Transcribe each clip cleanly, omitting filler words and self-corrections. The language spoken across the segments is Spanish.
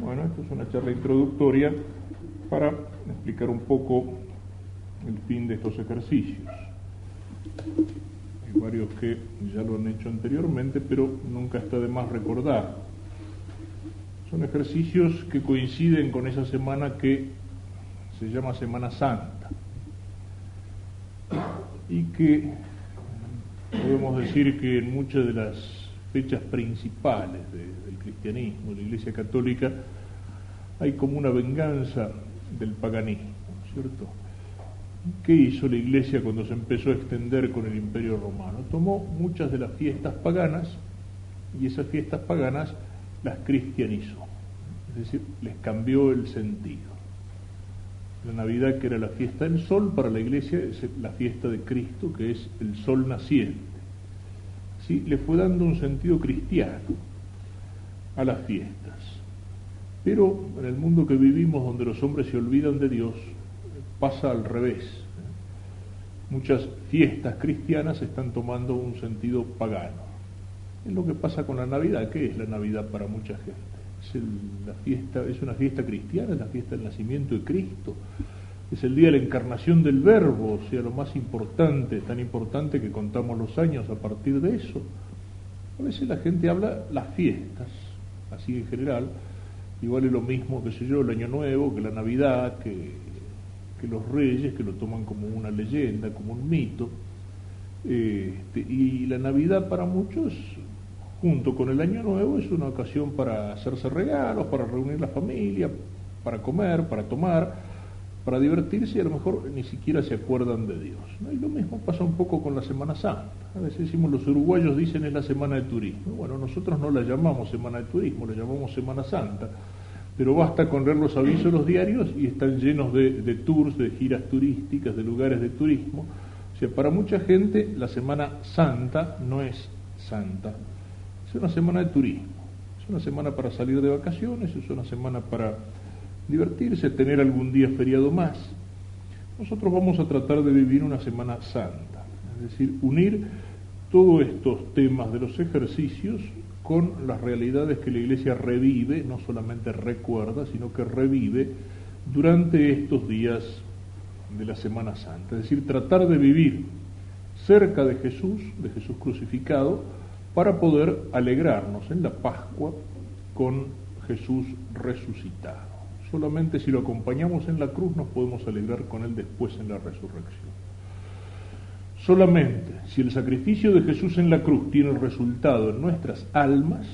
Bueno, esto es una charla introductoria para explicar un poco el fin de estos ejercicios. Hay varios que ya lo han hecho anteriormente, pero nunca está de más recordar. Son ejercicios que coinciden con esa semana que se llama Semana Santa y que podemos decir que en muchas de las fechas principales del cristianismo, de la Iglesia Católica, hay como una venganza del paganismo, ¿cierto? ¿Qué hizo la Iglesia cuando se empezó a extender con el Imperio Romano? Tomó muchas de las fiestas paganas y esas fiestas paganas las cristianizó, es decir, les cambió el sentido. La Navidad, que era la fiesta del sol, para la Iglesia es la fiesta de Cristo, que es el sol naciente. ¿Sí? Le fue dando un sentido cristiano a las fiestas. Pero en el mundo que vivimos, donde los hombres se olvidan de Dios, pasa al revés. Muchas fiestas cristianas están tomando un sentido pagano. Es lo que pasa con la Navidad. ¿Qué es la Navidad para mucha gente? Es una fiesta cristiana, es la fiesta del nacimiento de Cristo. Es el día de la encarnación del Verbo, o sea, lo más importante, tan importante que contamos los años a partir de eso. A veces la gente habla las fiestas, así en general, igual es lo mismo, qué sé yo, el Año Nuevo, que la Navidad, que los Reyes, que lo toman como una leyenda, como un mito. Y la Navidad para muchos, junto con el Año Nuevo, es una ocasión para hacerse regalos, para reunir la familia, para comer, para tomar, para divertirse, y a lo mejor ni siquiera se acuerdan de Dios, ¿no? Y lo mismo pasa un poco con la Semana Santa. A veces decimos, los uruguayos dicen es la Semana de Turismo. Bueno, nosotros no la llamamos Semana de Turismo, la llamamos Semana Santa, pero basta con leer los avisos de los diarios y están llenos de tours, de giras turísticas, de lugares de turismo. O sea, para mucha gente la Semana Santa no es santa, es una semana de turismo, es una semana para salir de vacaciones, es una semana para divertirse, tener algún día feriado más. Nosotros vamos a tratar de vivir una Semana Santa, es decir, unir todos estos temas de los ejercicios con las realidades que la Iglesia revive, no solamente recuerda, sino que revive durante estos días de la Semana Santa. Es decir, tratar de vivir cerca de Jesús crucificado, para poder alegrarnos en la Pascua con Jesús resucitado. Solamente si lo acompañamos en la cruz nos podemos alegrar con Él después en la resurrección. Solamente si el sacrificio de Jesús en la cruz tiene el resultado en nuestras almas,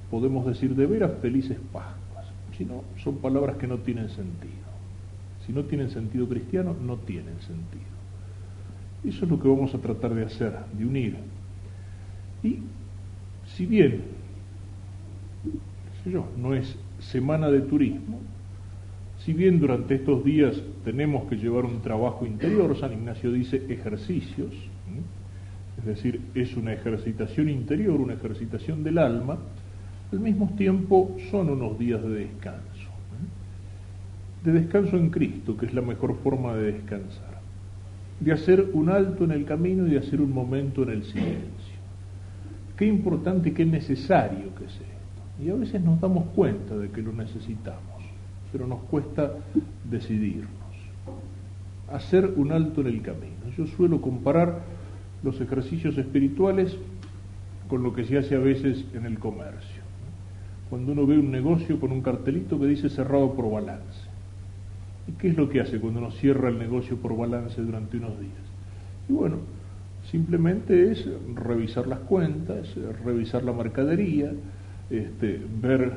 podemos decir de veras felices Pascuas. Si no, son palabras que no tienen sentido. Si no tienen sentido cristiano, no tienen sentido. Eso es lo que vamos a tratar de hacer, de unir. Y si bien, no es semana de turismo, si bien durante estos días tenemos que llevar un trabajo interior, San Ignacio dice ejercicios, es decir, es una ejercitación interior, una ejercitación del alma, al mismo tiempo son unos días de descanso en Cristo, que es la mejor forma de descansar, de hacer un alto en el camino y de hacer un momento en el silencio. Qué importante y qué necesario que es esto. Y a veces nos damos cuenta de que lo necesitamos, pero nos cuesta decidirnos. Hacer un alto en el camino. Yo suelo comparar los ejercicios espirituales con lo que se hace a veces en el comercio. Cuando uno ve un negocio con un cartelito que dice cerrado por balance. ¿Y qué es lo que hace cuando uno cierra el negocio por balance durante unos días? Y bueno, simplemente es revisar las cuentas, revisar la mercadería, ver,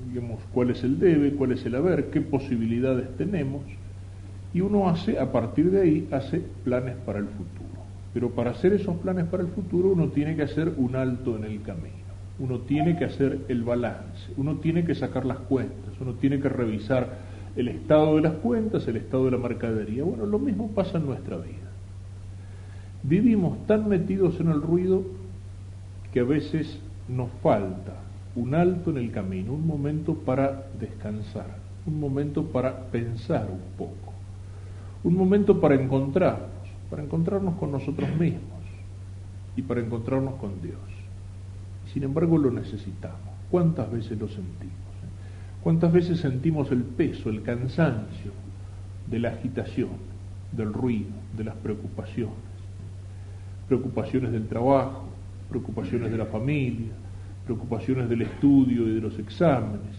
digamos, cuál es el debe, cuál es el haber, qué posibilidades tenemos, y uno hace, a partir de ahí, hace planes para el futuro. Pero para hacer esos planes para el futuro uno tiene que hacer un alto en el camino, uno tiene que hacer el balance, uno tiene que sacar las cuentas, uno tiene que revisar el estado de las cuentas, el estado de la mercadería. Bueno, lo mismo pasa en nuestra vida. Vivimos tan metidos en el ruido que a veces nos falta un alto en el camino, un momento para descansar, un momento para pensar un poco, un momento para encontrarnos con nosotros mismos y para encontrarnos con Dios. Sin embargo, lo necesitamos. ¿Cuántas veces lo sentimos? ¿Cuántas veces sentimos el peso, el cansancio de la agitación, del ruido, de las preocupaciones? Preocupaciones del trabajo, preocupaciones de la familia, preocupaciones del estudio y de los exámenes,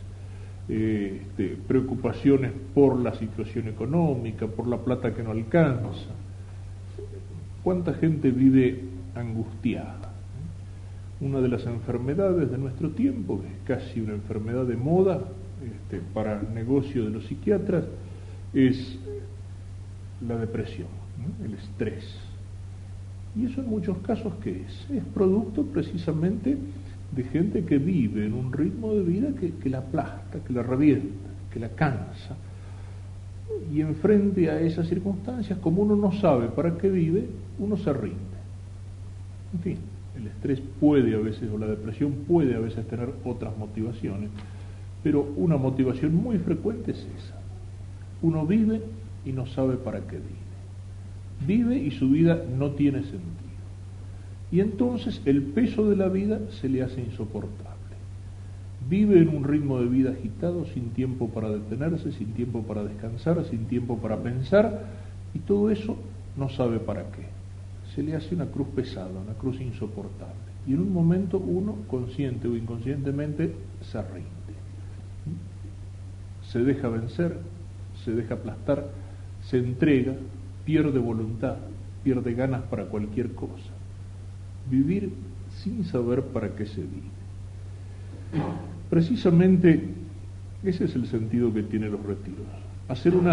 preocupaciones por la situación económica, por la plata que no alcanza. ¿Cuánta gente vive angustiada? Una de las enfermedades de nuestro tiempo, que es casi una enfermedad de moda para el negocio de los psiquiatras, es la depresión, ¿no? El estrés. Y eso en muchos casos, ¿qué es? Es producto precisamente de gente que vive en un ritmo de vida que la aplasta, que la revienta, que la cansa. Y enfrente a esas circunstancias, como uno no sabe para qué vive, uno se rinde. En fin, el estrés puede a veces, o la depresión puede a veces tener otras motivaciones, pero una motivación muy frecuente es esa. Uno vive y no sabe para qué vive. Vive y su vida no tiene sentido. Y entonces el peso de la vida se le hace insoportable. Vive en un ritmo de vida agitado, sin tiempo para detenerse, sin tiempo para descansar, sin tiempo para pensar, y todo eso no sabe para qué. Se le hace una cruz pesada, una cruz insoportable. Y en un momento uno, consciente o inconscientemente, se rinde. Se deja vencer, se deja aplastar, se entrega, pierde voluntad, pierde ganas para cualquier cosa. Vivir sin saber para qué se vive. Precisamente ese es el sentido que tienen los retiros. Hacer un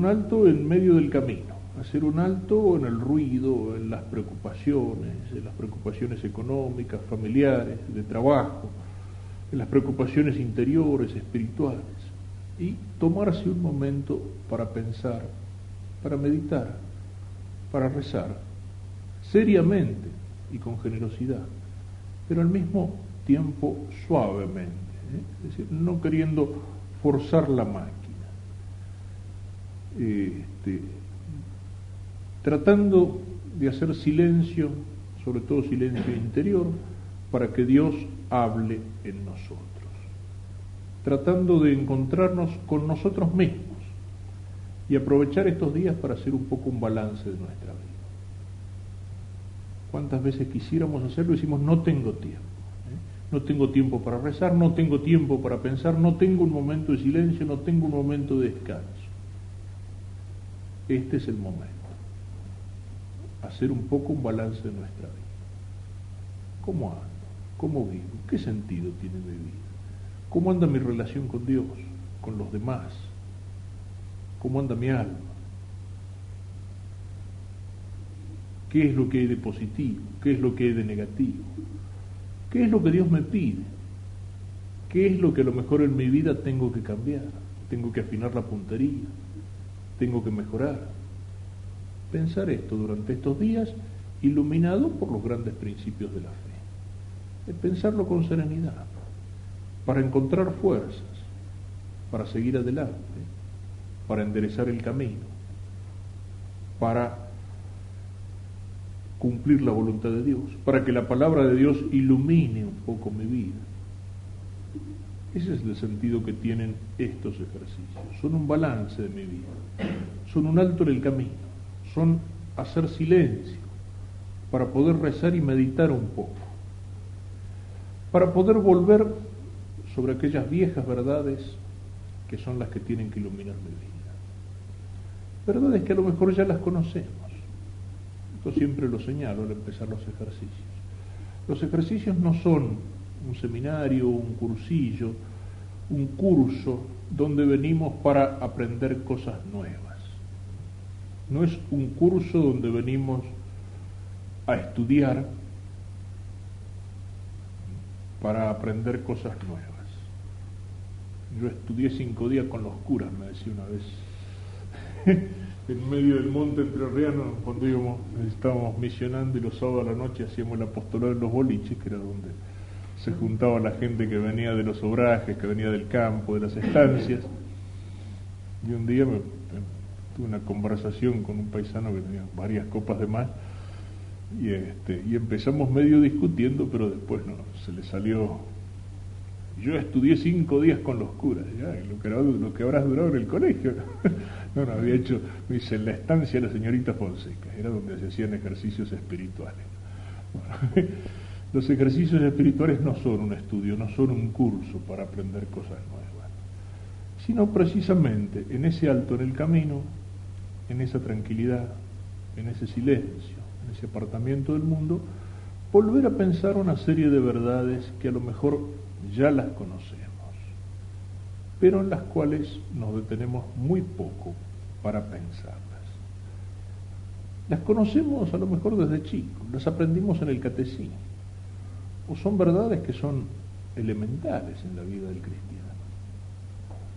alto en medio del camino, hacer un alto en el ruido, en las preocupaciones económicas, familiares, de trabajo, en las preocupaciones interiores, espirituales, y tomarse un momento para pensar, para meditar, para rezar, seriamente y con generosidad, pero al mismo tiempo suavemente, es decir, no queriendo forzar la máquina, tratando de hacer silencio, sobre todo silencio interior, para que Dios hable en nosotros, tratando de encontrarnos con nosotros mismos y aprovechar estos días para hacer un poco un balance de nuestra vida. ¿Cuántas veces quisiéramos hacerlo y decimos no tengo tiempo? No tengo tiempo para rezar, no tengo tiempo para pensar, no tengo un momento de silencio, no tengo un momento de descanso. Este es el momento. Hacer un poco un balance de nuestra vida. ¿Cómo ando? ¿Cómo vivo? ¿Qué sentido tiene mi vida? ¿Cómo anda mi relación con Dios, con los demás? ¿Cómo anda mi alma? ¿Qué es lo que hay de positivo? ¿Qué es lo que hay de negativo? ¿Qué es lo que Dios me pide? ¿Qué es lo que a lo mejor en mi vida tengo que cambiar? Tengo que afinar la puntería, tengo que mejorar. Pensar esto durante estos días, iluminado por los grandes principios de la fe. Pensarlo con serenidad, para encontrar fuerzas, para seguir adelante, para enderezar el camino, para cumplir la voluntad de Dios, para que la palabra de Dios ilumine un poco mi vida. Ese es el sentido que tienen estos ejercicios. Son un balance de mi vida, son un alto en el camino, son hacer silencio para poder rezar y meditar un poco, para poder volver sobre aquellas viejas verdades que son las que tienen que iluminar mi vida. Verdades que a lo mejor ya las conocemos. Esto siempre lo señalo al empezar los ejercicios. Los ejercicios no son un seminario, un cursillo, un curso donde venimos para aprender cosas nuevas. No es un curso donde venimos a estudiar para aprender cosas nuevas. Yo estudié 5 días con los curas, me decía una vez, en medio del monte entrerriano, cuando estábamos misionando, y los sábados a la noche hacíamos el apostolado en los boliches, que era donde se juntaba la gente que venía de los obrajes, que venía del campo, de las estancias. Y un día tuve una conversación con un paisano que tenía varias copas de más, y empezamos medio discutiendo, pero después no, se le salió Yo estudié 5 días con los curas, ya, lo que habrás durado en el colegio. No, había hecho, me dice, en la estancia de la señorita Fonseca, era donde se hacían ejercicios espirituales. Bueno, los ejercicios espirituales no son un estudio, no son un curso para aprender cosas nuevas, sino precisamente en ese alto en el camino, en esa tranquilidad, en ese silencio, en ese apartamiento del mundo, volver a pensar una serie de verdades que a lo mejor ya las conocemos, pero en las cuales nos detenemos muy poco para pensarlas. Las conocemos a lo mejor desde chicos, las aprendimos en el catecismo, o son verdades que son elementales en la vida del cristiano,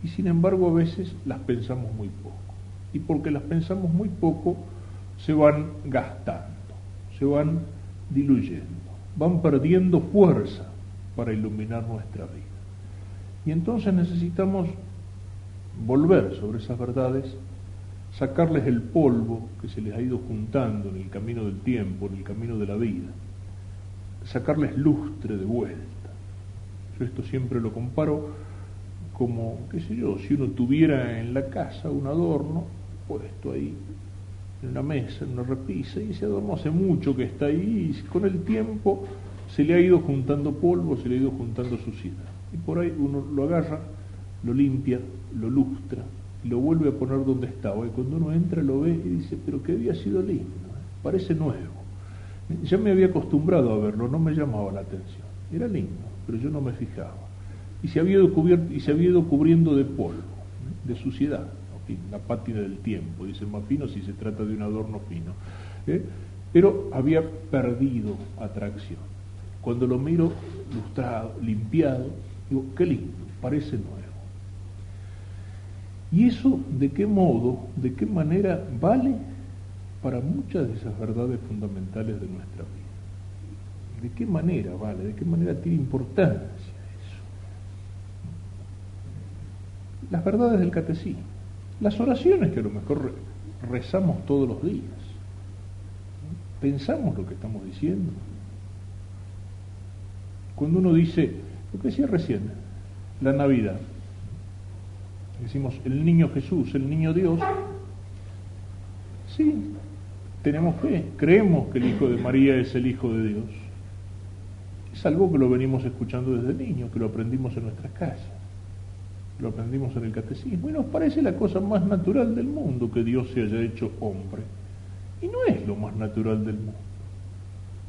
y sin embargo a veces las pensamos muy poco, y porque las pensamos muy poco se van gastando, se van diluyendo, van perdiendo fuerza para iluminar nuestra vida. Y entonces necesitamos volver sobre esas verdades, sacarles el polvo que se les ha ido juntando en el camino del tiempo, en el camino de la vida, sacarles lustre de vuelta. Yo esto siempre lo comparo como, qué sé yo, si uno tuviera en la casa un adorno puesto ahí en una mesa, en una repisa, y ese adorno hace mucho que está ahí, y con el tiempo se le ha ido juntando polvo, se le ha ido juntando suciedad. Y por ahí uno lo agarra, lo limpia, lo lustra, y lo vuelve a poner donde estaba. Y cuando uno entra lo ve y dice, pero que había sido lindo, parece nuevo. Ya me había acostumbrado a verlo, no me llamaba la atención. Era lindo, pero yo no me fijaba. Y se había ido cubriendo de polvo, de suciedad. La pátina del tiempo, dice Mapino, si se trata de un adorno fino, pero había perdido atracción. Cuando lo miro lustrado, limpiado, digo, qué lindo, parece nuevo. Y eso, ¿de qué modo, de qué manera vale para muchas de esas verdades fundamentales de nuestra vida? ¿De qué manera vale? ¿De qué manera tiene importancia eso? Las verdades del catecismo. Las oraciones que a lo mejor rezamos todos los días. ¿Pensamos lo que estamos diciendo? Cuando uno dice, lo que decía recién, la Navidad, decimos, el niño Jesús, el niño Dios, sí, tenemos fe, creemos que el Hijo de María es el Hijo de Dios. Es algo que lo venimos escuchando desde niños, que lo aprendimos en nuestras casas. Lo aprendimos en el catecismo y nos parece la cosa más natural del mundo que Dios se haya hecho hombre. Y no es lo más natural del mundo.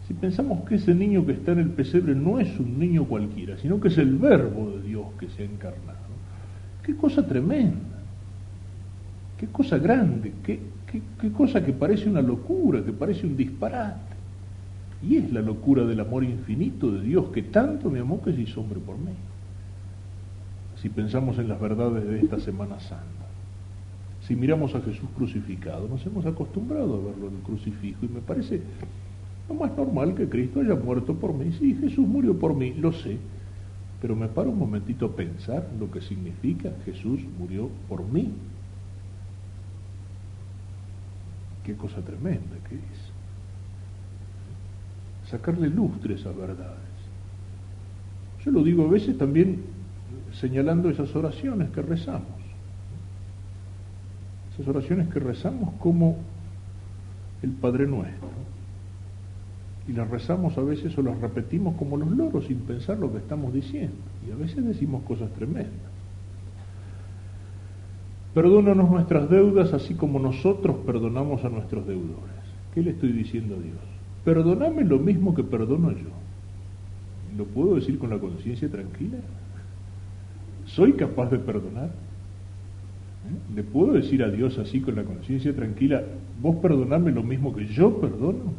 Si pensamos que ese niño que está en el pesebre no es un niño cualquiera, sino que es el Verbo de Dios que se ha encarnado. Qué cosa tremenda, qué cosa grande, qué cosa que parece una locura, que parece un disparate. Y es la locura del amor infinito de Dios que tanto me amó que se hizo hombre por mí. Si pensamos en las verdades de esta Semana Santa, si miramos a Jesús crucificado, nos hemos acostumbrado a verlo en el crucifijo y me parece lo más normal que Cristo haya muerto por mí. Sí, Jesús murió por mí, lo sé, pero me paro un momentito a pensar lo que significa Jesús murió por mí. Qué cosa tremenda que es. Sacarle lustre a esas verdades. Yo lo digo a veces también señalando esas oraciones que rezamos. Esas oraciones que rezamos como el Padre Nuestro. Y las rezamos a veces o las repetimos como los loros sin pensar lo que estamos diciendo. Y a veces decimos cosas tremendas. Perdónanos nuestras deudas así como nosotros perdonamos a nuestros deudores. ¿Qué le estoy diciendo a Dios? Perdóname lo mismo que perdono yo. ¿Lo puedo decir con la conciencia tranquila? ¿Soy capaz de perdonar? ¿Le puedo decir a Dios así con la conciencia tranquila, vos perdoname lo mismo que yo perdono?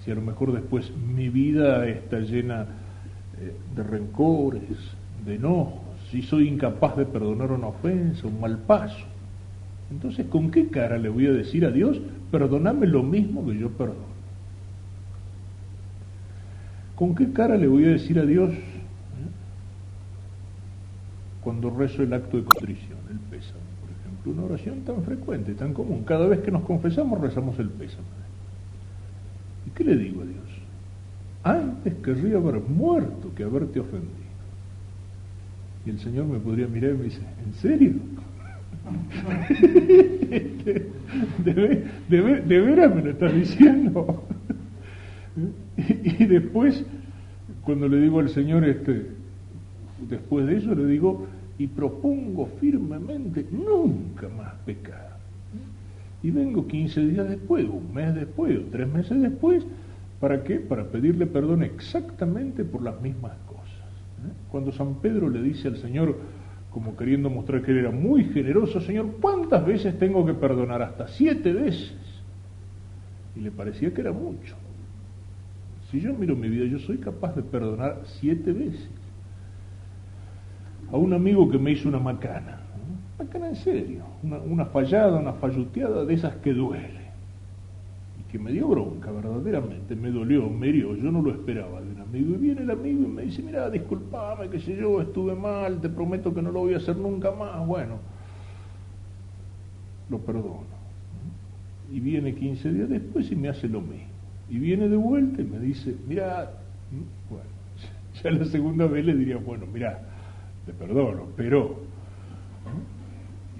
Si a lo mejor después mi vida está llena de rencores, de enojos, si soy incapaz de perdonar una ofensa, un mal paso, entonces ¿con qué cara le voy a decir a Dios, perdoname lo mismo que yo perdono? ¿Con qué cara le voy a decir a Dios cuando rezo el acto de contrición, el pésame, por ejemplo? Una oración tan frecuente, tan común. Cada vez que nos confesamos rezamos el pésame. ¿Y qué le digo a Dios? Antes querría haber muerto que haberte ofendido. Y el Señor me podría mirar y me dice, ¿en serio? ¿De veras me lo estás diciendo? Y después, cuando le digo al Señor, después de eso le digo, y propongo firmemente nunca más pecar. Y vengo 15 días después, un mes después, o 3 meses después, ¿para qué? Para pedirle perdón exactamente por las mismas cosas. Cuando San Pedro le dice al Señor, como queriendo mostrar que él era muy generoso, Señor, ¿cuántas veces tengo que perdonar? Hasta 7 veces. Y le parecía que era mucho. Si yo miro mi vida, yo soy capaz de perdonar 7 veces. A un amigo que me hizo una macana en serio, una fallada, una falluteada de esas que duele, y que me dio bronca, verdaderamente, me dolió, me hirió, yo no lo esperaba de un amigo, y viene el amigo y me dice, mira, disculpame, qué sé yo, estuve mal, te prometo que no lo voy a hacer nunca más. Bueno, lo perdono, y viene 15 días después y me hace lo mismo, y viene de vuelta y me dice, mira, bueno, ya la segunda vez le diría, bueno, mira, te perdono, pero,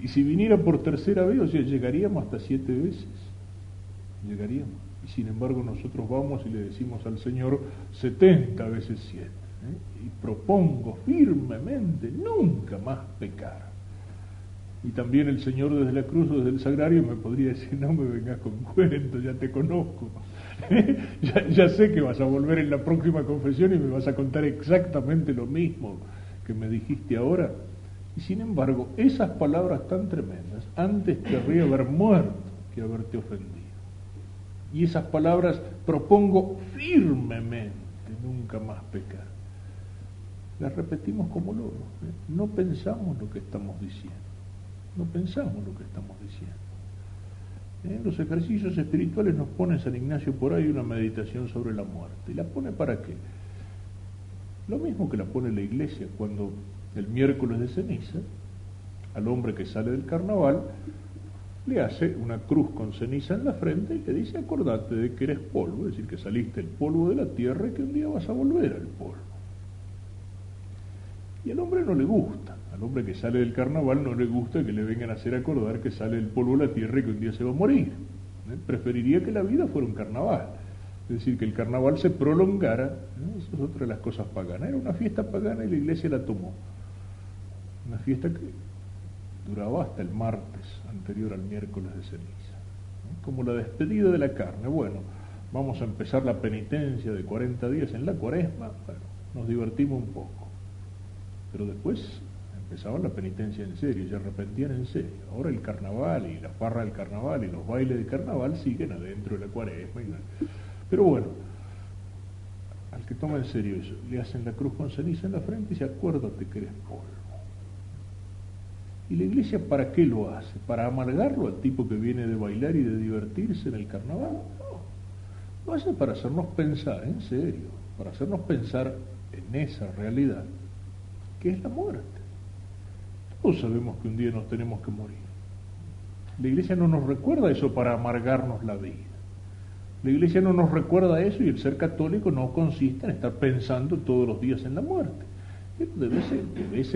y si viniera por tercera vez, o sea, llegaríamos hasta 7 veces, llegaríamos, y sin embargo nosotros vamos y le decimos al Señor 70 veces 7, y propongo firmemente nunca más pecar. Y también el Señor desde la cruz o desde el sagrario me podría decir, no me vengas con cuentos, ya te conozco, ya sé que vas a volver en la próxima confesión y me vas a contar exactamente lo mismo que me dijiste ahora. Y sin embargo, esas palabras tan tremendas, antes querría haber muerto que haberte ofendido. Y esas palabras, propongo firmemente nunca más pecar, las repetimos como loros, no pensamos lo que estamos diciendo, no pensamos lo que estamos diciendo. Los ejercicios espirituales nos pone San Ignacio por ahí una meditación sobre la muerte. ¿Y la pone para qué? Lo mismo que la pone la Iglesia cuando el miércoles de ceniza, al hombre que sale del carnaval, le hace una cruz con ceniza en la frente y le dice, acordate de que eres polvo, es decir, que saliste del polvo de la tierra y que un día vas a volver al polvo. Y al hombre no le gusta, al hombre que sale del carnaval no le gusta que le vengan a hacer acordar que sale del polvo de la tierra y que un día se va a morir. Preferiría que la vida fuera un carnaval, es decir, que el carnaval se prolongara. Eso es otra de las cosas paganas. Era una fiesta pagana y la Iglesia la tomó. Una fiesta que duraba hasta el martes anterior al miércoles de ceniza, como la despedida de la carne. Bueno, vamos a empezar la penitencia de 40 días en la cuaresma, bueno, nos divertimos un poco, pero después empezaba la penitencia en serio, se arrepentían en serio. Ahora el carnaval y la farra del carnaval y los bailes de carnaval siguen adentro de la cuaresma. Pero bueno, al que toma en serio eso, le hacen la cruz con ceniza en la frente y dice, acuérdate que eres polvo. ¿Y la Iglesia para qué lo hace? ¿Para amargarlo al tipo que viene de bailar y de divertirse en el carnaval? No, lo hace para hacernos pensar, en serio, para hacernos pensar en esa realidad, que es la muerte. Todos sabemos que un día nos tenemos que morir. La Iglesia no nos recuerda eso para amargarnos la vida. La Iglesia no nos recuerda eso, y el ser católico no consiste en estar pensando todos los días en la muerte. Pero de vez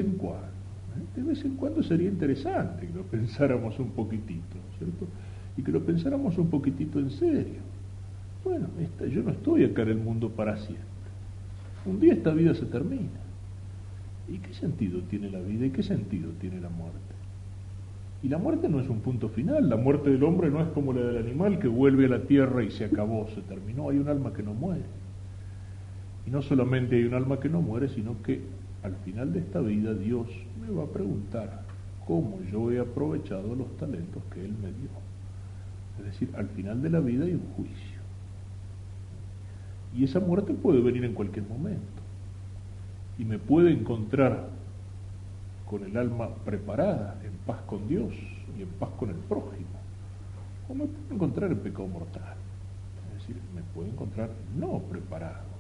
en cuando sería interesante que lo pensáramos un poquitito, ¿cierto? Y que lo pensáramos un poquitito en serio. Bueno, yo no estoy acá en el mundo para siempre. Un día esta vida se termina. ¿Y qué sentido tiene la vida y qué sentido tiene la muerte? Y la muerte no es un punto final. La muerte del hombre no es como la del animal que vuelve a la tierra y se acabó, se terminó. Hay un alma que no muere. Y no solamente hay un alma que no muere, sino que al final de esta vida Dios me va a preguntar cómo yo he aprovechado los talentos que Él me dio. Es decir, al final de la vida hay un juicio. Y esa muerte puede venir en cualquier momento. Y me puede encontrar con el alma preparada, en paz con Dios y en paz con el prójimo. O me puede encontrar en pecado mortal. Es decir, me puede encontrar no preparado.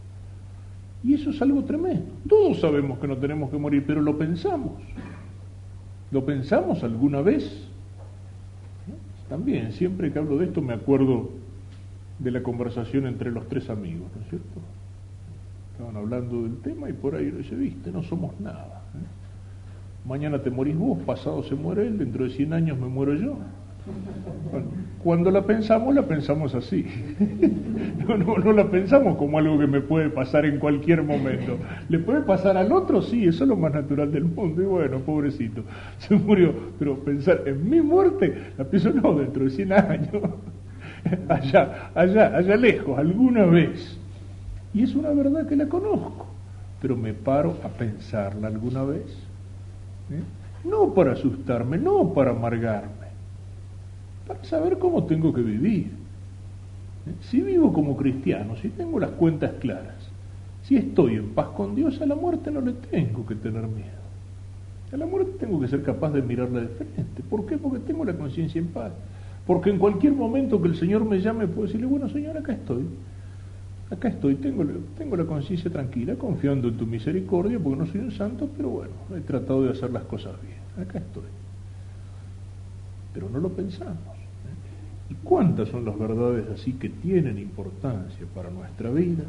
Y eso es algo tremendo. Todos sabemos que no tenemos que morir, pero lo pensamos. ¿Lo pensamos alguna vez? También, siempre que hablo de esto me acuerdo de la conversación entre los 3 amigos, ¿no es cierto? Estaban hablando del tema y por ahí lo dice, viste, no somos nada. Mañana te morís vos, pasado se muere él, dentro de 100 años me muero yo. Bueno, cuando la pensamos así. No la pensamos como algo que me puede pasar en cualquier momento. ¿Le puede pasar al otro? Sí, eso es lo más natural del mundo. Y bueno, pobrecito, se murió. Pero pensar en mi muerte, la pienso no, dentro de 100 años. Allá lejos, alguna vez. Y es una verdad que la conozco. Pero me paro a pensarla alguna vez. No para asustarme, no para amargarme, para saber cómo tengo que vivir. Si vivo como cristiano, si tengo las cuentas claras, si estoy en paz con Dios, a la muerte no le tengo que tener miedo. A la muerte tengo que ser capaz de mirarla de frente. ¿Por qué? Porque tengo la conciencia en paz. Porque en cualquier momento que el Señor me llame, puedo decirle, bueno, Señor, acá estoy, tengo la conciencia tranquila, confiando en tu misericordia, porque no soy un santo, pero bueno, he tratado de hacer las cosas bien, acá estoy. Pero no lo pensamos. ¿Y cuántas son las verdades así que tienen importancia para nuestra vida?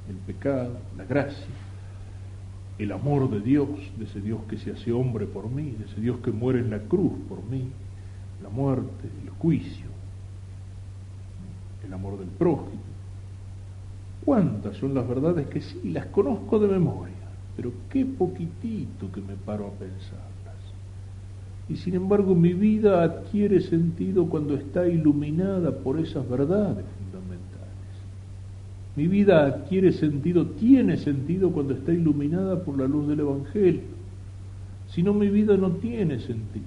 El pecado, la gracia, el amor de Dios, de ese Dios que se hace hombre por mí, de ese Dios que muere en la cruz por mí, la muerte, el juicio, el amor del prójimo. ¿Cuántas son las verdades que sí, las conozco de memoria, pero qué poquitito que me paro a pensarlas? Y sin embargo mi vida adquiere sentido cuando está iluminada por esas verdades fundamentales. Mi vida adquiere sentido, tiene sentido cuando está iluminada por la luz del Evangelio. Si no, mi vida no tiene sentido.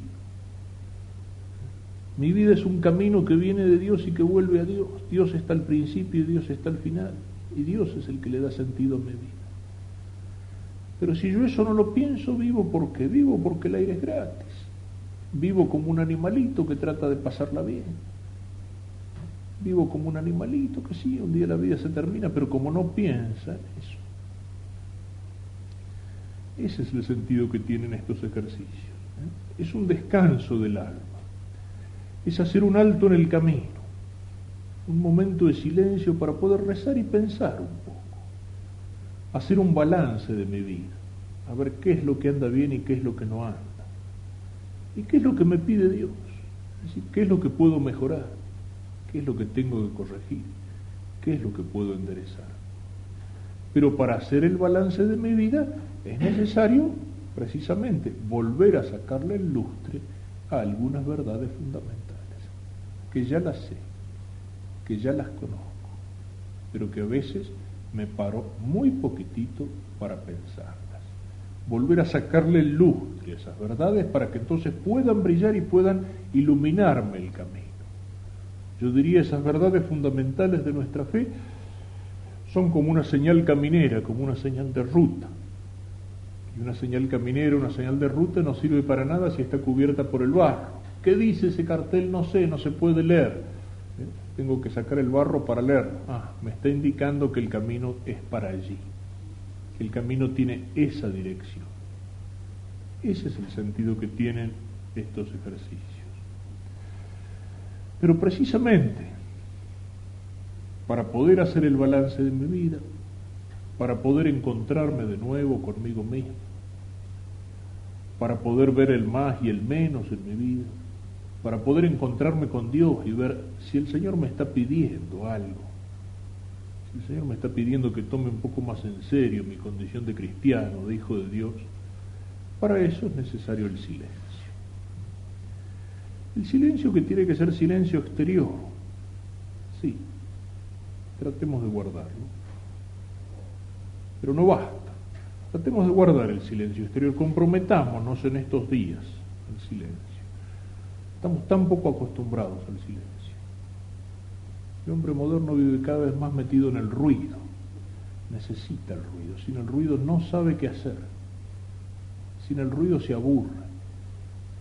Mi vida es un camino que viene de Dios y que vuelve a Dios. Dios está al principio y Dios está al final. Y Dios es el que le da sentido a mi vida. Pero si yo eso no lo pienso, vivo porque el aire es gratis. Vivo como un animalito que trata de pasarla bien. Vivo como un animalito que sí, un día la vida se termina, pero como no piensa eso. Ese es el sentido que tienen estos ejercicios. Es un descanso del alma. Es hacer un alto en el camino. Un momento de silencio para poder rezar y pensar un poco. Hacer un balance de mi vida. A ver qué es lo que anda bien y qué es lo que no anda. ¿Y qué es lo que me pide Dios? Es decir, ¿qué es lo que puedo mejorar? ¿Qué es lo que tengo que corregir? ¿Qué es lo que puedo enderezar? Pero para hacer el balance de mi vida es necesario, precisamente, volver a sacarle el lustre a algunas verdades fundamentales, que ya las sé, que ya las conozco, pero que a veces me paro muy poquitito para pensarlas. Volver a sacarle el lustre a esas verdades para que entonces puedan brillar y puedan iluminarme el camino. Yo diría, esas verdades fundamentales de nuestra fe son como una señal caminera, como una señal de ruta. Y una señal caminera, una señal de ruta no sirve para nada si está cubierta por el barro. ¿Qué dice ese cartel? No sé, no se puede leer. Tengo que sacar el barro para leerlo. Me está indicando que el camino es para allí. Que el camino tiene esa dirección. Ese es el sentido que tienen estos ejercicios. Pero precisamente, para poder hacer el balance de mi vida, para poder encontrarme de nuevo conmigo mismo, para poder ver el más y el menos en mi vida, para poder encontrarme con Dios y ver si el Señor me está pidiendo algo, si el Señor me está pidiendo que tome un poco más en serio mi condición de cristiano, de hijo de Dios, para eso es necesario el silencio. El silencio que tiene que ser silencio exterior, sí, tratemos de guardarlo, pero no basta. Tratemos de guardar el silencio exterior, comprometámonos en estos días al silencio. Estamos tan poco acostumbrados al silencio. El hombre moderno vive cada vez más metido en el ruido, necesita el ruido, sin el ruido no sabe qué hacer, sin el ruido se aburre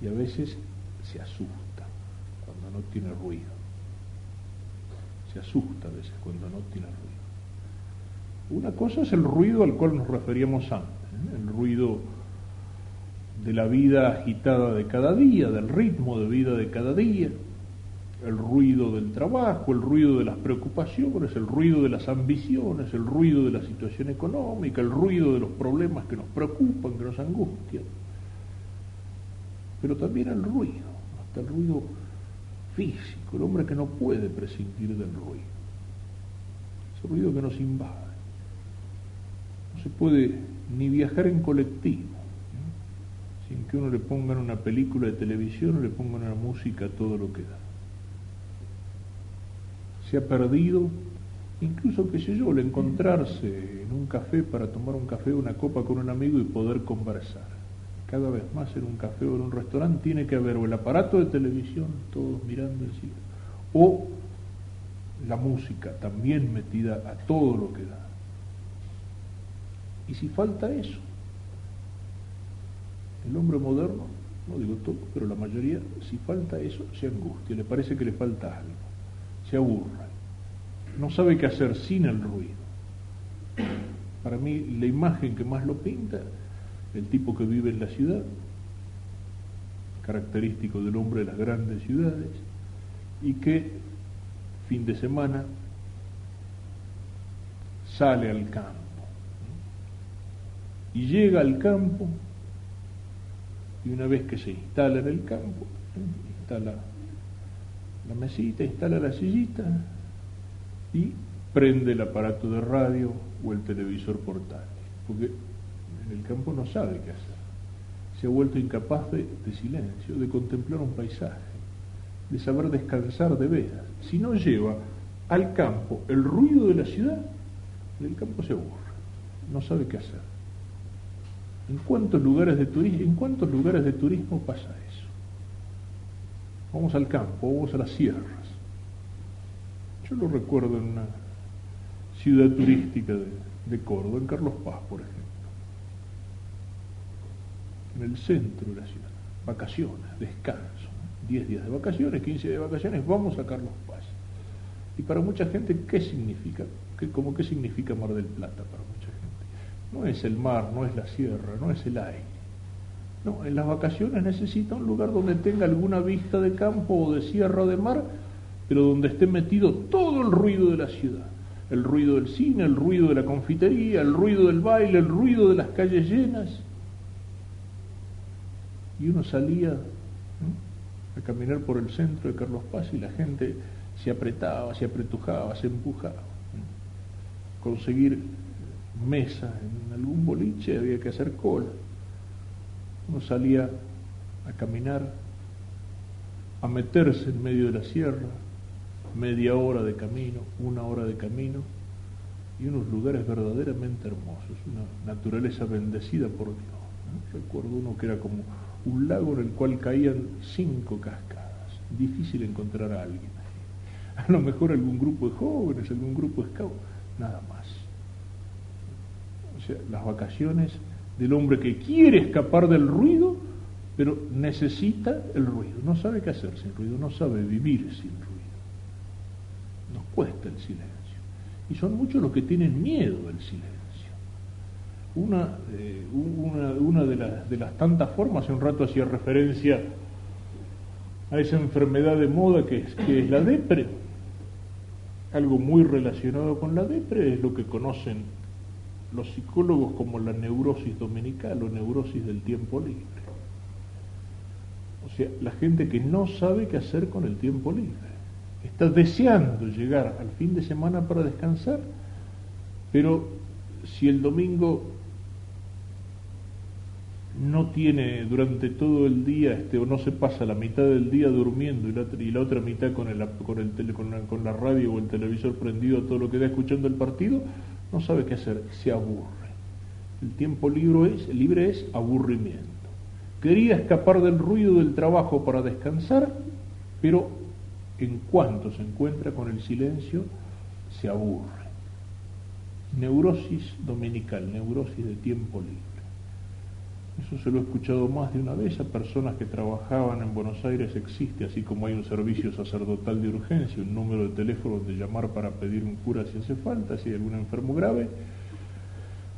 y a veces se asusta cuando no tiene ruido. Se asusta a veces cuando no tiene ruido. Una cosa es el ruido al cual nos referíamos antes, el ruido de la vida agitada de cada día, del ritmo de vida de cada día, el ruido del trabajo, el ruido de las preocupaciones, el ruido de las ambiciones, el ruido de la situación económica, el ruido de los problemas que nos preocupan, que nos angustian. pero también el ruido, hasta el ruido físico, el hombre que no puede prescindir del ruido, ese ruido que nos invade. No se puede ni viajar en colectivo, ¿no?, sin que uno le pongan una película de televisión o le pongan una música a todo lo que da. Se ha perdido, incluso, qué sé yo, el encontrarse en un café para tomar un café o una copa con un amigo y poder conversar. Cada vez más en un café o en un restaurante tiene que haber o el aparato de televisión, todos mirando el cielo, o la música también metida a todo lo que da. Y si falta eso, el hombre moderno, no digo todo, pero la mayoría, si falta eso, se angustia, le parece que le falta algo, se aburra, no sabe qué hacer sin el ruido. Para mí, la imagen que más lo pinta, el tipo que vive en la ciudad, característico del hombre de las grandes ciudades, y que fin de semana sale al campo y llega al campo, y una vez que se instala en el campo, instala la mesita, instala la sillita y prende el aparato de radio o el televisor portátil, porque en el campo no sabe qué hacer, se ha vuelto incapaz de silencio, de contemplar un paisaje, de saber descansar de veras. Si no lleva al campo el ruido de la ciudad, en el campo se aburre, no sabe qué hacer. ¿En cuántos lugares de turismo pasa eso? Vamos al campo, vamos a las sierras. Yo lo recuerdo en una ciudad turística de Córdoba, en Carlos Paz, por ejemplo, en el centro de la ciudad, vacaciones, descanso, 10 días de vacaciones, 15 días de vacaciones, vamos a Carlos Paz. Y para mucha gente, ¿qué significa? ¿Qué significa Mar del Plata para mucha gente? No es el mar, no es la sierra, no es el aire. No, en las vacaciones necesita un lugar donde tenga alguna vista de campo o de sierra o de mar, pero donde esté metido todo el ruido de la ciudad. El ruido del cine, el ruido de la confitería, el ruido del baile, el ruido de las calles llenas. Y uno salía, ¿no?, a caminar por el centro de Carlos Paz y la gente se apretaba, se apretujaba, se empujaba, ¿no? Conseguir mesa en algún boliche había que hacer cola. Uno salía a caminar, a meterse en medio de la sierra, media hora de camino, 1 hora de camino, y unos lugares verdaderamente hermosos, una naturaleza bendecida por Dios, ¿no? Recuerdo uno que era como un lago en el cual caían 5 cascadas, difícil encontrar a alguien ahí. A lo mejor algún grupo de jóvenes, algún grupo de scouts, nada más. O sea, las vacaciones del hombre que quiere escapar del ruido, pero necesita el ruido, no sabe qué hacer sin ruido, no sabe vivir sin ruido. Nos cuesta el silencio. Y son muchos los que tienen miedo del silencio. Una de las tantas formas, hace un rato hacía referencia a esa enfermedad de moda que es la depre. Algo muy relacionado con la depre es lo que conocen los psicólogos como la neurosis dominical o neurosis del tiempo libre. O sea, la gente que no sabe qué hacer con el tiempo libre. Está deseando llegar al fin de semana para descansar, pero si el domingo no tiene durante todo el día, o no se pasa la mitad del día durmiendo y la otra mitad con la radio o el televisor prendido a todo lo que da escuchando el partido, no sabe qué hacer, se aburre. El tiempo libre es aburrimiento. Quería escapar del ruido del trabajo para descansar, pero en cuanto se encuentra con el silencio, se aburre. Neurosis dominical, neurosis de tiempo libre. Eso se lo he escuchado más de una vez a personas que trabajaban en Buenos Aires. Existe, así como hay un servicio sacerdotal de urgencia, un número de teléfono donde llamar para pedir un cura si hace falta, si hay algún enfermo grave.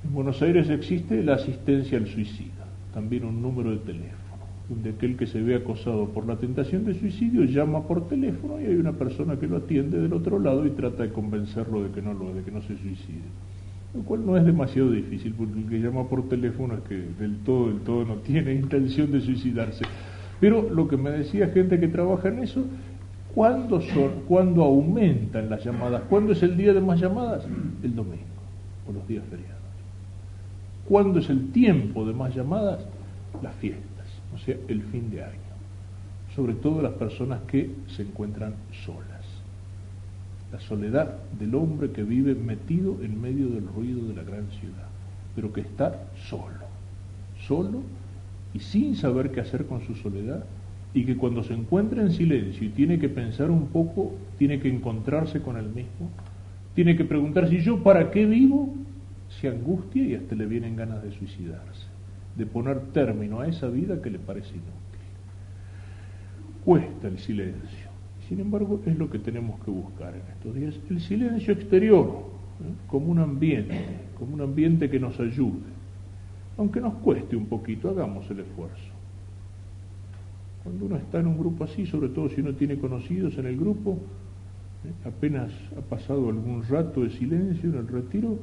En Buenos Aires existe la asistencia al suicida, también un número de teléfono, donde aquel que se ve acosado por la tentación de suicidio llama por teléfono y hay una persona que lo atiende del otro lado y trata de convencerlo de que no se suicide. Lo cual no es demasiado difícil, porque el que llama por teléfono es que del todo no tiene intención de suicidarse. Pero lo que me decía gente que trabaja en eso, ¿cuándo aumentan las llamadas? ¿Cuándo es el día de más llamadas? El domingo o los días feriados. ¿Cuándo es el tiempo de más llamadas? Las fiestas, o sea, el fin de año. Sobre todo las personas que se encuentran solas. La soledad del hombre que vive metido en medio del ruido de la gran ciudad, pero que está solo y sin saber qué hacer con su soledad, y que cuando se encuentra en silencio y tiene que pensar un poco, tiene que encontrarse con él mismo, tiene que preguntarse: ¿y yo para qué vivo? Se angustia y hasta le vienen ganas de suicidarse, de poner término a esa vida que le parece inútil. Cuesta el silencio. Sin embargo, es lo que tenemos que buscar en estos días, el silencio exterior, como un ambiente que nos ayude. Aunque nos cueste un poquito, hagamos el esfuerzo. Cuando uno está en un grupo así, sobre todo si uno tiene conocidos en el grupo, apenas ha pasado algún rato de silencio en el retiro,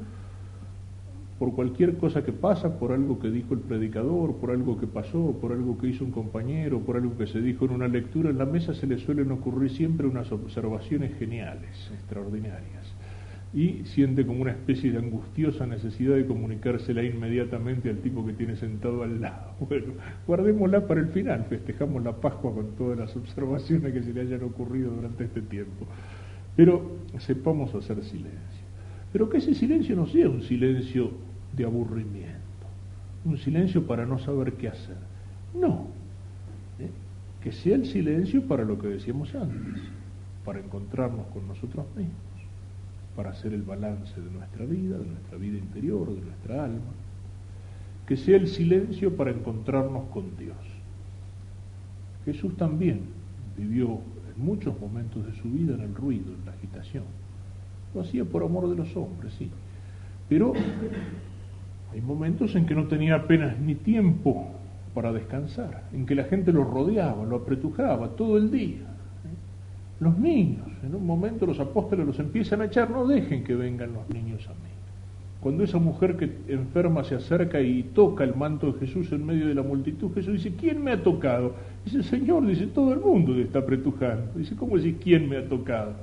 por cualquier cosa que pasa, por algo que dijo el predicador, por algo que pasó, por algo que hizo un compañero, por algo que se dijo en una lectura, en la mesa se le suelen ocurrir siempre unas observaciones geniales, extraordinarias, y siente como una especie de angustiosa necesidad de comunicársela inmediatamente al tipo que tiene sentado al lado. Bueno, guardémosla para el final, festejamos la Pascua con todas las observaciones que se le hayan ocurrido durante este tiempo, pero sepamos hacer silencio. Pero que ese silencio no sea un silencio de aburrimiento, un silencio para no saber qué hacer. No, que sea el silencio para lo que decíamos antes, para encontrarnos con nosotros mismos, para hacer el balance de nuestra vida interior, de nuestra alma. Que sea el silencio para encontrarnos con Dios. Jesús también vivió en muchos momentos de su vida en el ruido, en la agitación. Lo hacía por amor de los hombres, sí, pero hay momentos en que no tenía apenas ni tiempo para descansar, en que la gente lo rodeaba, lo apretujaba todo el día. Los niños, en un momento los apóstoles los empiezan a echar: no dejen que vengan los niños a mí. Cuando esa mujer que enferma se acerca y toca el manto de Jesús en medio de la multitud, Jesús dice: ¿quién me ha tocado? Dice: Señor, dice, todo el mundo te está apretujando. Dice: ¿cómo decís quién me ha tocado?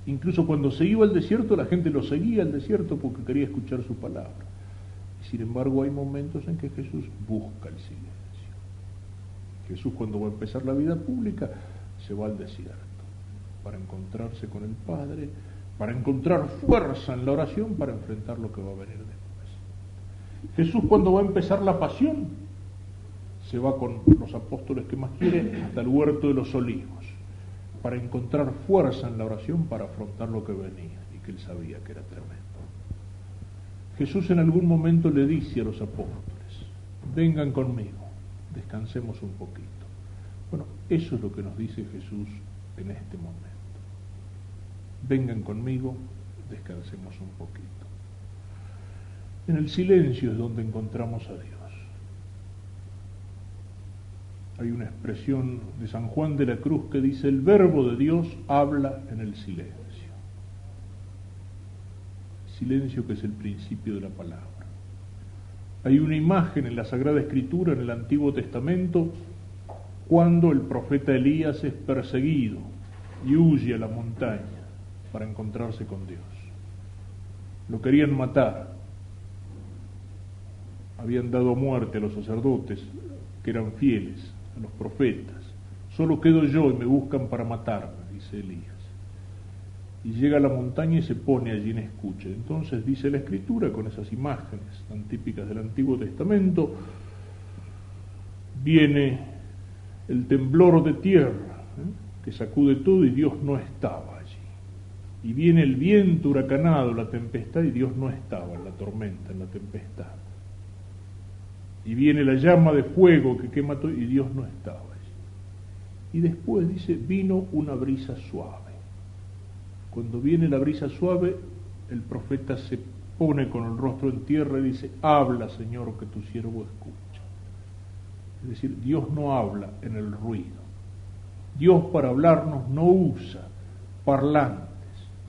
Incluso cuando se iba al desierto, la gente lo seguía al desierto porque quería escuchar su palabra. Sin embargo, hay momentos en que Jesús busca el silencio. Jesús, cuando va a empezar la vida pública, se va al desierto para encontrarse con el Padre, para encontrar fuerza en la oración para enfrentar lo que va a venir después. Jesús, cuando va a empezar la pasión, se va con los apóstoles que más quiere hasta el huerto de los olivos, para encontrar fuerza en la oración para afrontar lo que venía y que él sabía que era tremendo. Jesús en algún momento le dice a los apóstoles: vengan conmigo, descansemos un poquito. Bueno, eso es lo que nos dice Jesús en este momento. Vengan conmigo, descansemos un poquito. En el silencio es donde encontramos a Dios. Hay una expresión de San Juan de la Cruz que dice: el verbo de Dios habla en el silencio. Silencio que es el principio de la palabra. Hay una imagen en la Sagrada Escritura, en el Antiguo Testamento, cuando el profeta Elías es perseguido y huye a la montaña para encontrarse con Dios. Lo querían matar. Habían dado muerte a los sacerdotes que eran fieles, a los profetas. Solo quedo yo y me buscan para matarme, dice Elías. Y llega a la montaña y se pone allí en escucha. Entonces dice la Escritura, con esas imágenes tan típicas del Antiguo Testamento, viene el temblor de tierra, que sacude todo, y Dios no estaba allí. Y viene el viento huracanado, la tempestad, y Dios no estaba en la tormenta, en la tempestad. Y viene la llama de fuego que quema todo, y Dios no estaba allí. Y después dice: vino una brisa suave. Cuando viene la brisa suave, el profeta se pone con el rostro en tierra y dice: habla, Señor, que tu siervo escucha. Es decir, Dios no habla en el ruido. Dios para hablarnos no usa parlantes.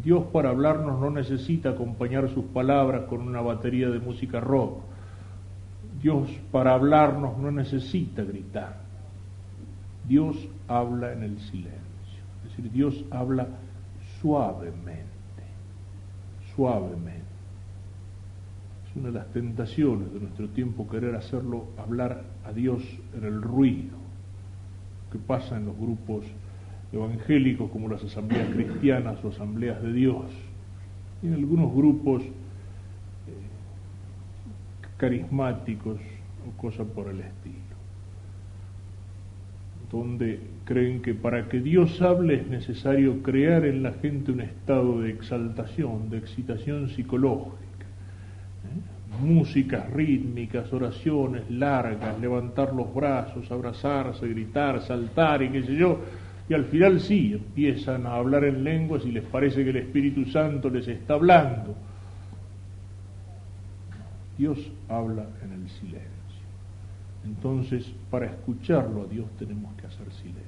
Dios para hablarnos no necesita acompañar sus palabras con una batería de música rock. Dios para hablarnos no necesita gritar. Dios habla en el silencio, es decir, Dios habla suavemente, suavemente. Es una de las tentaciones de nuestro tiempo querer hacerlo hablar a Dios en el ruido, que pasa en los grupos evangélicos como las asambleas cristianas o asambleas de Dios, y en algunos grupos carismáticos o cosas por el estilo, donde creen que para que Dios hable es necesario crear en la gente un estado de exaltación, de excitación psicológica, músicas rítmicas, oraciones largas, levantar los brazos, abrazarse, gritar, saltar y qué sé yo, y al final sí, empiezan a hablar en lenguas y les parece que el Espíritu Santo les está hablando. Dios habla en el silencio. Entonces, para escucharlo a Dios tenemos que hacer silencio.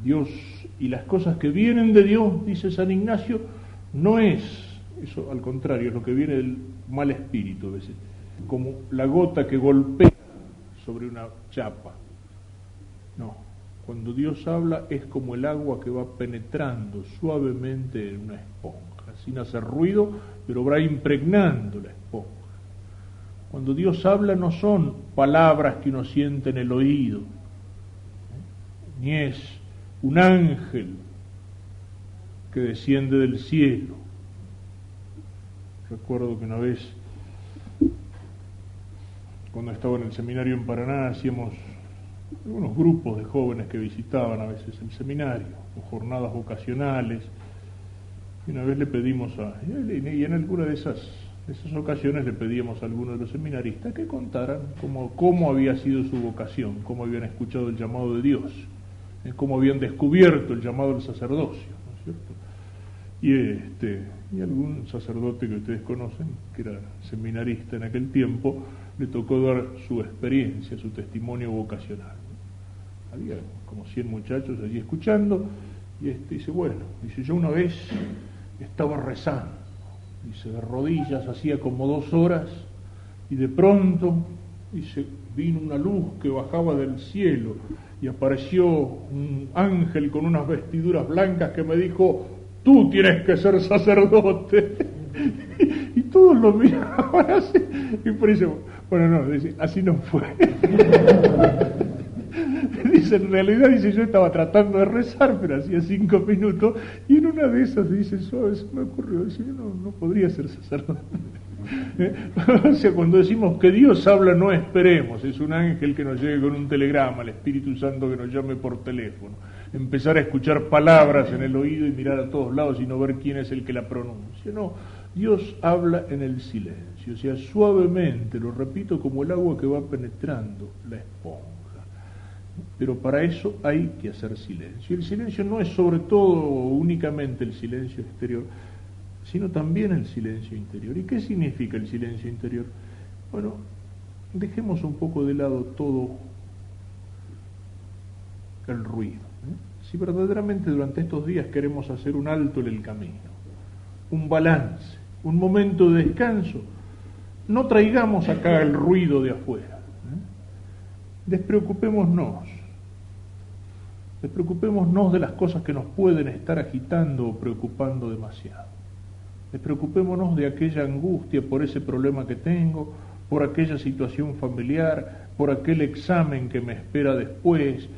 Dios y las cosas que vienen de Dios, dice San Ignacio, no es, eso al contrario, es lo que viene del mal espíritu a veces, como la gota que golpea sobre una chapa. No, cuando Dios habla es como el agua que va penetrando suavemente en una esponja, sin hacer ruido, pero va impregnando la esponja. Cuando Dios habla no son palabras que uno siente en el oído, ni es un ángel que desciende del cielo. Recuerdo que una vez, cuando estaba en el seminario en Paraná, hacíamos algunos grupos de jóvenes que visitaban a veces el seminario, o jornadas vocacionales, y una vez le pedimos y en alguna de esas ocasiones le pedíamos a algunos de los seminaristas que contaran cómo había sido su vocación, cómo habían escuchado el llamado de Dios, cómo habían descubierto el llamado del sacerdocio, ¿no es cierto? Y algún sacerdote que ustedes conocen, que era seminarista en aquel tiempo, le tocó dar su experiencia, su testimonio vocacional. Había como 100 muchachos allí escuchando, y dice, yo una vez estaba rezando, dice, de rodillas, hacía como 2 horas, y de pronto, dice, vino una luz que bajaba del cielo, y apareció un ángel con unas vestiduras blancas que me dijo, tú tienes que ser sacerdote. Y todos lo miraban así, y por eso, dice, así no fue. Dice, en realidad, dice, yo estaba tratando de rezar, pero hacía 5 minutos, y en una de esas, dice, eso me ocurrió, dice, yo no podría ser sacerdote. O sea, cuando decimos que Dios habla, no esperemos, es un ángel que nos llegue con un telegrama, el Espíritu Santo que nos llame por teléfono, empezar a escuchar palabras en el oído y mirar a todos lados y no ver quién es el que la pronuncia. No, Dios habla en el silencio, o sea, suavemente, lo repito, como el agua que va penetrando la esponja. Pero para eso hay que hacer silencio. Y el silencio no es sobre todo únicamente el silencio exterior, sino también el silencio interior. ¿Y qué significa el silencio interior? Bueno, dejemos un poco de lado todo el ruido. Si verdaderamente durante estos días queremos hacer un alto en el camino, un balance, un momento de descanso, no traigamos acá el ruido de afuera. Despreocupémonos de las cosas que nos pueden estar agitando o preocupando demasiado. Despreocupémonos de aquella angustia por ese problema que tengo, por aquella situación familiar, por aquel examen que me espera después,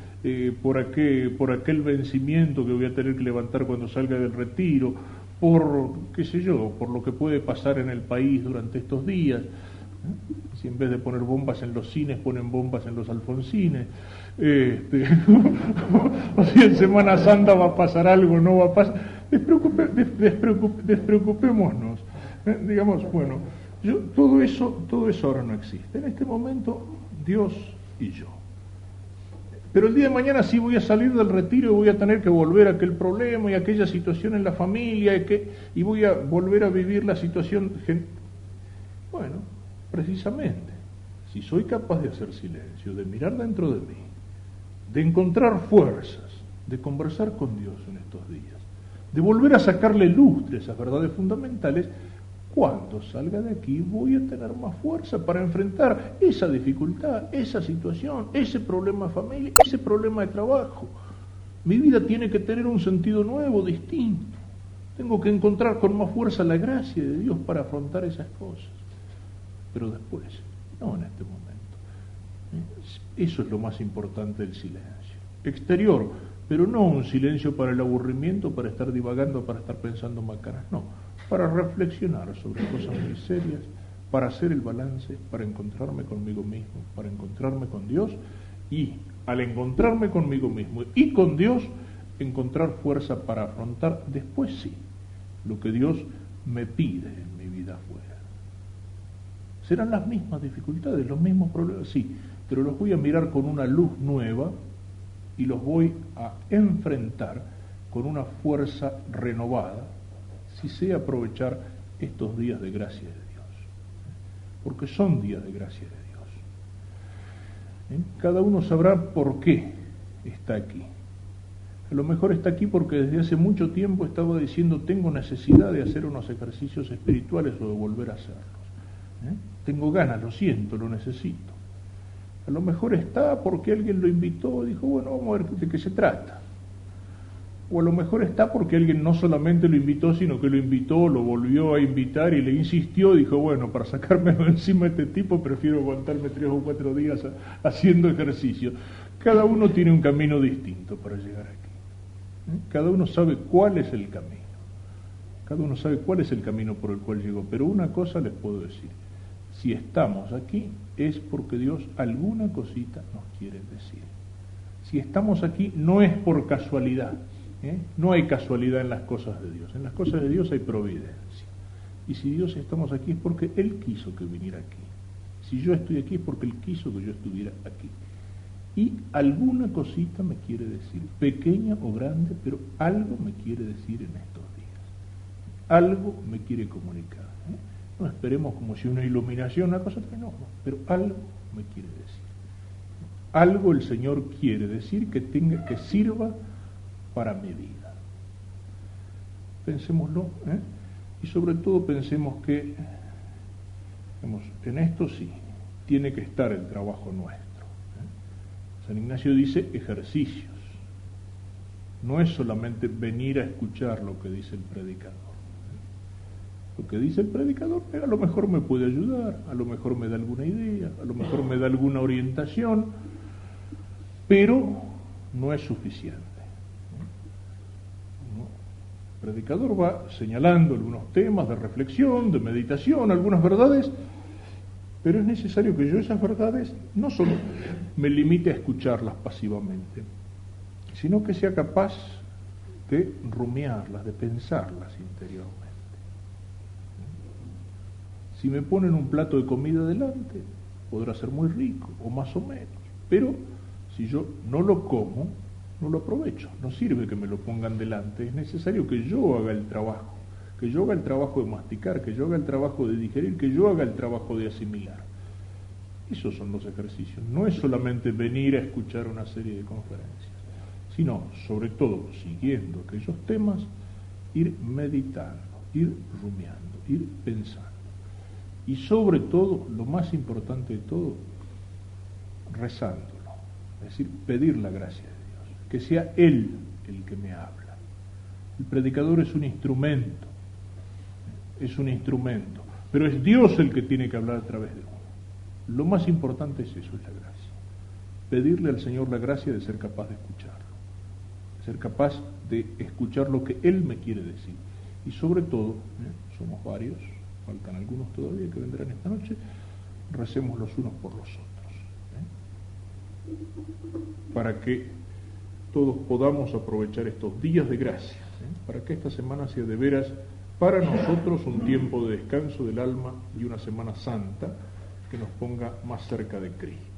por aquel vencimiento que voy a tener que levantar cuando salga del retiro, por lo que puede pasar en el país durante estos días. Si en vez de poner bombas en los cines ponen bombas en los alfonsines, o si en Semana Santa va a pasar algo, no va a pasar, despreocupémonos, digamos, todo eso ahora no existe. En este momento Dios y yo. Pero el día de mañana sí voy a salir del retiro y voy a tener que volver a aquel problema y aquella situación en la familia y voy a volver a vivir la situación. Precisamente, si soy capaz de hacer silencio, de mirar dentro de mí, de encontrar fuerzas, de conversar con Dios en estos días, de volver a sacarle lustre a esas verdades fundamentales, cuando salga de aquí voy a tener más fuerza para enfrentar esa dificultad, esa situación, ese problema de familia, ese problema de trabajo. Mi vida tiene que tener un sentido nuevo, distinto. Tengo que encontrar con más fuerza la gracia de Dios para afrontar esas cosas. Pero después, no en este momento. Eso es lo más importante del silencio. Exterior, pero no un silencio para el aburrimiento, para estar divagando, para estar pensando macanas, no. Para reflexionar sobre cosas muy serias, para hacer el balance, para encontrarme conmigo mismo, para encontrarme con Dios y al encontrarme conmigo mismo y con Dios, encontrar fuerza para afrontar después sí lo que Dios me pide en mi vida afuera. Serán las mismas dificultades, los mismos problemas, sí, pero los voy a mirar con una luz nueva y los voy a enfrentar con una fuerza renovada, si sé aprovechar estos días de gracia de Dios, porque son días de gracia de Dios. Cada uno sabrá por qué está aquí. A lo mejor está aquí porque desde hace mucho tiempo estaba diciendo tengo necesidad de hacer unos ejercicios espirituales o de volver a hacerlos. Tengo ganas, lo siento, lo necesito. A lo mejor está porque alguien lo invitó y dijo, bueno, vamos a ver de qué se trata. O a lo mejor está porque alguien no solamente lo invitó, sino que lo invitó, lo volvió a invitar y le insistió, dijo, bueno, para sacármelo encima de este tipo prefiero aguantarme 3 o 4 días haciendo ejercicio. Cada uno tiene un camino distinto para llegar aquí. Cada uno sabe cuál es el camino. Cada uno sabe cuál es el camino por el cual llegó. Pero una cosa les puedo decir. Si estamos aquí es porque Dios alguna cosita nos quiere decir. Si estamos aquí no es por casualidad. No hay casualidad en las cosas de Dios. En las cosas de Dios hay providencia. Y si Dios estamos aquí es porque Él quiso que viniera aquí. Si yo estoy aquí es porque Él quiso que yo estuviera aquí. Y alguna cosita me quiere decir, pequeña o grande, pero algo me quiere decir en estos días. Algo me quiere comunicar. No esperemos como si una iluminación, una cosa que no, pero algo me quiere decir. Algo el Señor quiere decir que sirva para mi vida. Pensémoslo, y sobre todo pensemos que, en esto sí, tiene que estar el trabajo nuestro. San Ignacio dice ejercicios. No es solamente venir a escuchar lo que dice el predicador. Lo que dice el predicador a lo mejor me puede ayudar, a lo mejor me da alguna idea, a lo mejor me da alguna orientación, pero no es suficiente. El predicador va señalando algunos temas de reflexión, de meditación, algunas verdades, pero es necesario que yo esas verdades no solo me limite a escucharlas pasivamente, sino que sea capaz de rumiarlas, de pensarlas interiormente. Si me ponen un plato de comida delante, podrá ser muy rico, o más o menos, pero si yo no lo como, no lo aprovecho. No sirve que me lo pongan delante, es necesario que yo haga el trabajo. Que yo haga el trabajo de masticar, que yo haga el trabajo de digerir, que yo haga el trabajo de asimilar. Esos son los ejercicios. No es solamente venir a escuchar una serie de conferencias, sino, sobre todo, siguiendo aquellos temas, ir meditando, ir rumiando, ir pensando. Y sobre todo, lo más importante de todo, rezándolo. Es decir, pedir la gracia de Dios. Que sea Él el que me habla. El predicador es un instrumento. Pero es Dios el que tiene que hablar a través de uno. Lo más importante es eso, es la gracia. Pedirle al Señor la gracia de ser capaz de escucharlo, de ser capaz de escuchar lo que Él me quiere decir. Y sobre todo, somos varios, faltan algunos todavía que vendrán esta noche, recemos los unos por los otros, para que todos podamos aprovechar estos días de gracia, para que esta semana sea de veras para nosotros un tiempo de descanso del alma y una Semana Santa que nos ponga más cerca de Cristo.